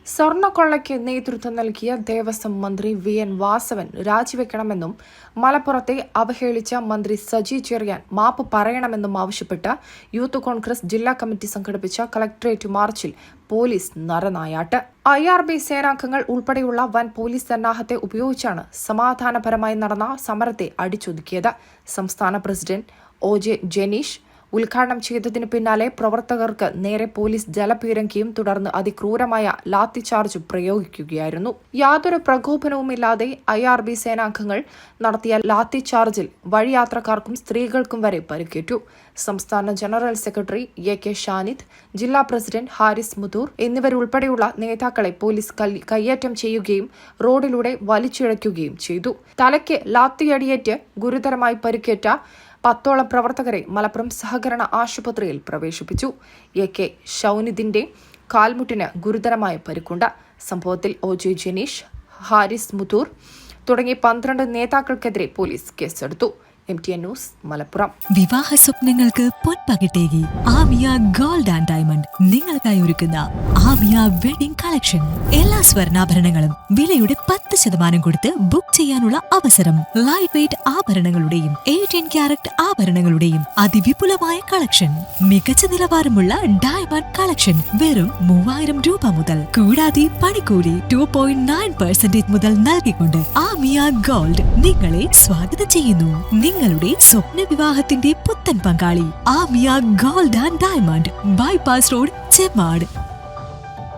സ്വർണ്ണക്കൊള്ളയ്ക്ക് നേതൃത്വം നൽകിയ ദേവസ്വം മന്ത്രി വി.എൻ. വാസവൻ രാജിവെക്കണമെന്നും മലപ്പുറത്തെ അവഹേളിച്ച മന്ത്രി സജി ചെറിയാൻ മാപ്പ് പറയണമെന്നും ആവശ്യപ്പെട്ട് യൂത്ത് കോൺഗ്രസ് ജില്ലാ കമ്മിറ്റി സംഘടിപ്പിച്ച കളക്ടറേറ്റ് മാർച്ചിൽ പോലീസ് നരനായാട്ട്. IRB സേനാംഗങ്ങൾ ഉൾപ്പെടെയുള്ള വൻ പോലീസ് സന്നാഹത്തെ ഉപയോഗിച്ചാണ് സമാധാനപരമായി നടന്ന സമരത്തെ അടിച്ചൊതുക്കിയത്. സംസ്ഥാന പ്രസിഡന്റ് OJ ജനീഷ് ഉദ്ഘാടനം ചെയ്തതിനു പിന്നാലെ പ്രവർത്തകർക്ക് നേരെ പോലീസ് ജലപീരങ്കിയും തുടർന്ന് അതിക്രൂരമായ ലാത്തിചാർജ് പ്രയോഗിക്കുകയായിരുന്നു. യാതൊരു പ്രകോപനവുമില്ലാതെ IRB സേനാംഗങ്ങൾ നടത്തിയ ലാത്തിചാർജിൽ വഴിയാത്രക്കാർക്കും സ്ത്രീകൾക്കും വരെ പരിക്കേറ്റു. സംസ്ഥാന ജനറൽ സെക്രട്ടറി AK ഷാനിദ്, ജില്ലാ പ്രസിഡന്റ് ഹാരിസ് മുതൂർ എന്നിവരുൾപ്പെടെയുള്ള നേതാക്കളെ പോലീസ് കയ്യേറ്റം ചെയ്യുകയും റോഡിലൂടെ വലിച്ചിഴയ്ക്കുകയും ചെയ്തു. തലയ്ക്ക് ലാത്തിയടിയേറ്റ് ഗുരുതരമായി പരിക്കേറ്റ 10ഓളം പ്രവർത്തകരെ മലപ്പുറം സഹകരണ ആശുപത്രിയിൽ പ്രവേശിപ്പിച്ചു. AK ഷൗനിദിന്റെ കാൽമുട്ടിന് ഗുരുതരമായ പരിക്കുണ്ട്. സംഭവത്തിൽ OJ ജനീഷ്, ഹാരിസ് മുതൂർ തുടങ്ങി 12 നേതാക്കൾക്കെതിരെ പോലീസ് കേസെടുത്തു. MTN news, Malappuram. വിവാഹ സ്വപ്നങ്ങൾക്ക് പൊൻപകിട്ടേകി ആമിയ ഗോൾഡ് ആൻഡ് ഡയമണ്ട് നിങ്ങൾക്കായി ഒരുക്കുന്ന ആമിയ വെഡിംഗ് കളക്ഷൻ. എല്ലാ സ്വർണ്ണാഭരണങ്ങളും വിലയുടെ 10% കൊടുത്ത് ബുക്ക് ചെയ്യാനുള്ള അവസരം. ലൈറ്റ് വെയ്റ്റ് ആഭരണങ്ങളുടെയും 18 കാരറ്റ് ആഭരണങ്ങളുടെയും അതിവിപുലമായ കളക്ഷൻ. മികച്ച നിലവാരമുള്ള ഡയമണ്ട് കളക്ഷൻ വെറും 3000 രൂപ മുതൽ. കൂടാതെ പണിക്കൂലി 2.9% മുതൽ നൽകിക്കൊണ്ട് ആമിയ ഗോൾഡ് നിങ്ങളെ സ്വാഗതം ചെയ്യുന്നു. നിങ്ങളുടെ സ്വപ്ന വിവാഹത്തിന്റെ പുത്തൻ പങ്കാളി Amiya gold and diamond, bypass road, Chemmad.